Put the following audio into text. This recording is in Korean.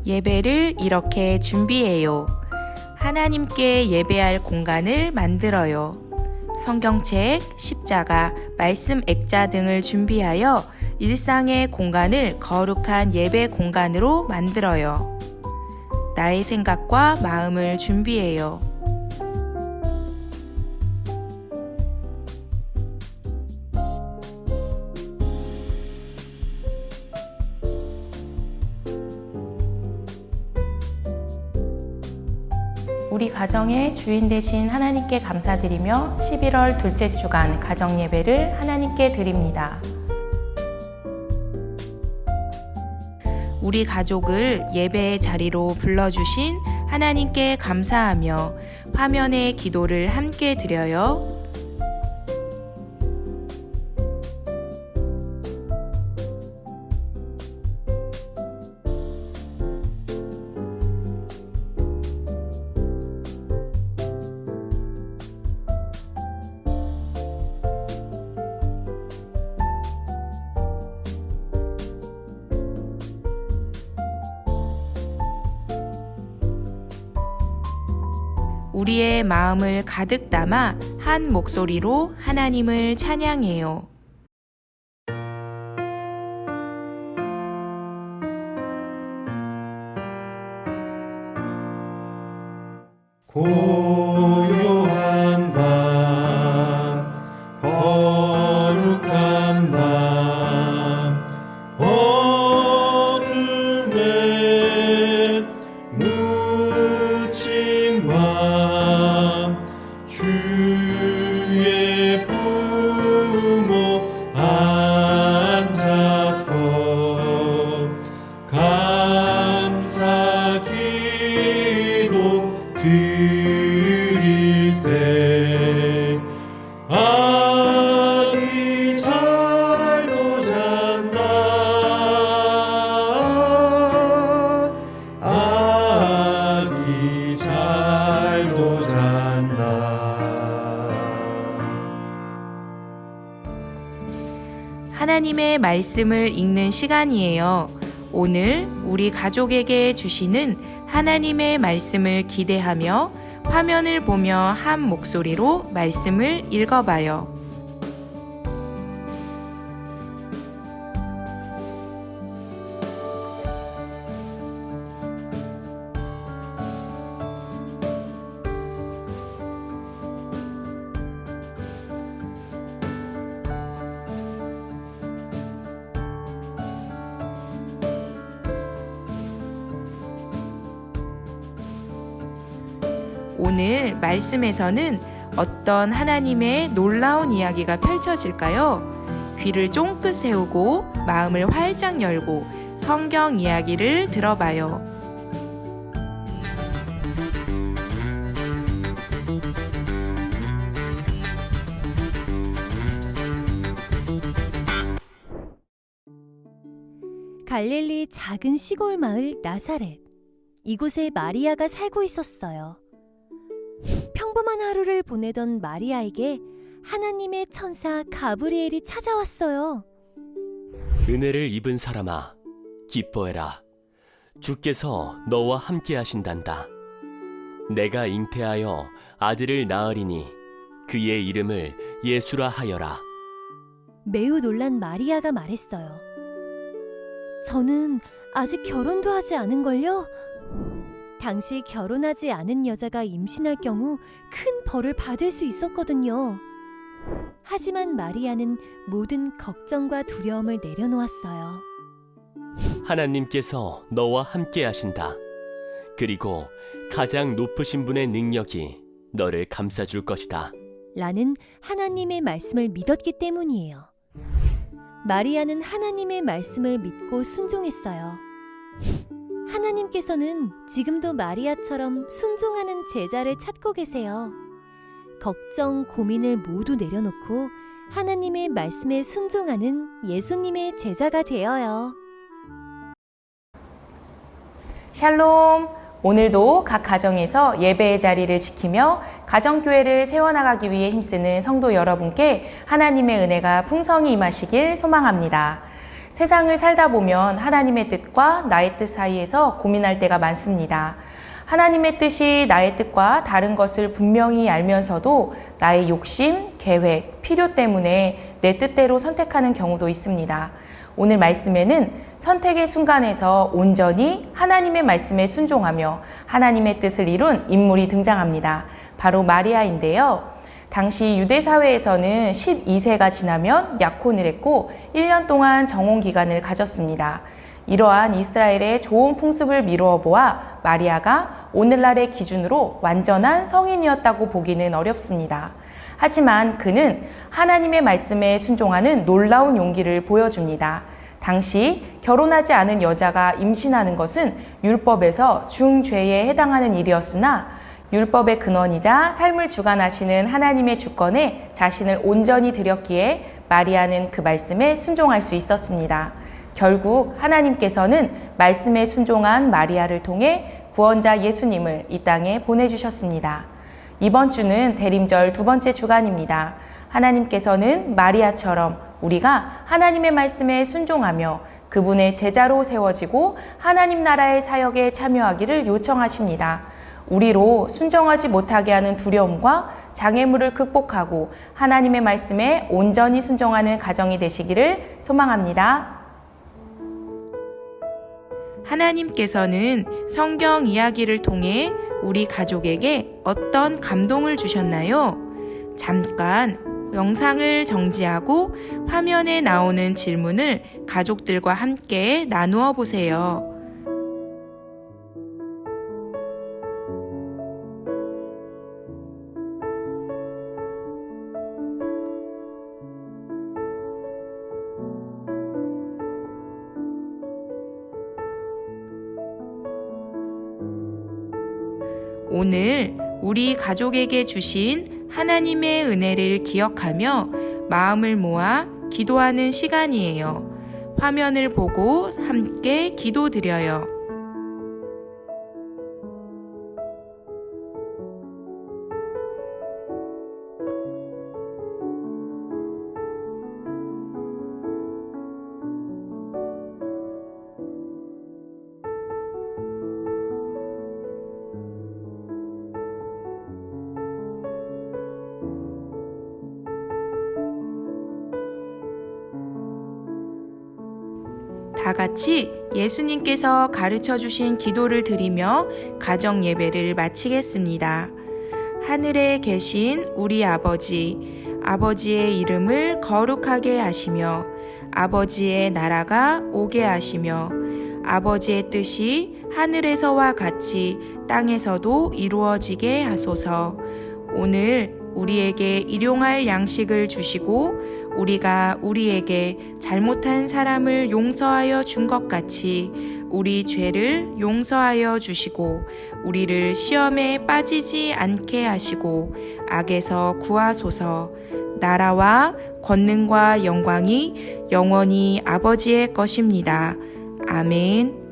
예배를 이렇게 준비해요. 하나님께 예배할 공간을 만들어요. 성경책, 십자가, 말씀 액자 등을 준비하여 일상의 공간을 거룩한 예배 공간으로 만들어요. 나의 생각과 마음을 준비해요. 우리 가정의 주인 되신 하나님께 감사드리며 11월 둘째 주간 가정 예배를 하나님께 드립니다. 우리 가족을 예배의 자리로 불러주신 하나님께 감사하며 화면에 기도를 함께 드려요. 우리의 마음을 가득 담아 한 목소리로 하나님을 찬양해요. 고요한 밤, 거룩한 밤, 어둠에 묻힌 밤, 주의 부모 앉아서 감사 기도 드릴 때 아기 잘도 잔다, 아기 잘도 잔다. 하나님의 말씀을 읽는 시간이에요. 오늘 우리 가족에게 주시는 하나님의 말씀을 기대하며 화면을 보며 한 목소리로 말씀을 읽어봐요. 오늘 말씀에서는 어떤 하나님의 놀라운 이야기가 펼쳐질까요? 귀를 쫑긋 세우고 마음을 활짝 열고 성경 이야기를 들어봐요. 갈릴리 작은 시골 마을 나사렛. 이곳에 마리아가 살고 있었어요. 평범한 하루를 보내던 마리아에게 하나님의 천사 가브리엘이 찾아왔어요. 은혜를 입은 사람아, 기뻐해라. 주께서 너와 함께 하신단다. 내가 잉태하여 아들을 낳으리니 그의 이름을 예수라 하여라. 매우 놀란 마리아가 말했어요. 저는 아직 결혼도 하지 않은걸요? 당시 결혼하지 않은 여자가 임신할 경우 큰 벌을 받을 수 있었거든요. 하지만 마리아는 모든 걱정과 두려움을 내려놓았어요. 하나님께서 너와 함께 하신다. 그리고 가장 높으신 분의 능력이 너를 감싸줄 것이다. 라는 하나님의 말씀을 믿었기 때문이에요. 마리아는 하나님의 말씀을 믿고 순종했어요. 하나님께서는 지금도 마리아처럼 순종하는 제자를 찾고 계세요. 걱정, 고민을 모두 내려놓고 하나님의 말씀에 순종하는 예수님의 제자가 되어요. 샬롬! 오늘도 각 가정에서 예배의 자리를 지키며 가정교회를 세워나가기 위해 힘쓰는 성도 여러분께 하나님의 은혜가 풍성히 임하시길 소망합니다. 세상을 살다 보면 하나님의 뜻과 나의 뜻 사이에서 고민할 때가 많습니다. 하나님의 뜻이 나의 뜻과 다른 것을 분명히 알면서도 나의 욕심, 계획, 필요 때문에 내 뜻대로 선택하는 경우도 있습니다. 오늘 말씀에는 선택의 순간에서 온전히 하나님의 말씀에 순종하며 하나님의 뜻을 이룬 인물이 등장합니다. 바로 마리아인데요. 당시 유대 사회에서는 12세가 지나면 약혼을 했고 1년 동안 정혼 기간을 가졌습니다. 이러한 이스라엘의 좋은 풍습을 미루어 보아 마리아가 오늘날의 기준으로 완전한 성인이었다고 보기는 어렵습니다. 하지만 그는 하나님의 말씀에 순종하는 놀라운 용기를 보여줍니다. 당시 결혼하지 않은 여자가 임신하는 것은 율법에서 중죄에 해당하는 일이었으나 율법의 근원이자 삶을 주관하시는 하나님의 주권에 자신을 온전히 드렸기에 마리아는 그 말씀에 순종할 수 있었습니다. 결국 하나님께서는 말씀에 순종한 마리아를 통해 구원자 예수님을 이 땅에 보내주셨습니다. 이번 주는 대림절 두 번째 주간입니다. 하나님께서는 마리아처럼 우리가 하나님의 말씀에 순종하며 그분의 제자로 세워지고 하나님 나라의 사역에 참여하기를 요청하십니다. 우리로 순종하지 못하게 하는 두려움과 장애물을 극복하고 하나님의 말씀에 온전히 순종하는 가정이 되시기를 소망합니다. 하나님께서는 성경 이야기를 통해 우리 가족에게 어떤 감동을 주셨나요? 잠깐 영상을 정지하고 화면에 나오는 질문을 가족들과 함께 나누어 보세요. 오늘 우리 가족에게 주신 하나님의 은혜를 기억하며 마음을 모아 기도하는 시간이에요. 화면을 보고 함께 기도드려요. 다 같이 예수님께서 가르쳐 주신 기도를 드리며 가정 예배를 마치겠습니다. 하늘에 계신 우리 아버지, 아버지의 이름을 거룩하게 하시며 아버지의 나라가 오게 하시며 아버지의 뜻이 하늘에서와 같이 땅에서도 이루어지게 하소서. 오늘 우리에게 일용할 양식을 주시고 우리가 우리에게 잘못한 사람을 용서하여 준 것 같이 우리 죄를 용서하여 주시고 우리를 시험에 빠지지 않게 하시고 악에서 구하소서. 나라와 권능과 영광이 영원히 아버지의 것입니다. 아멘.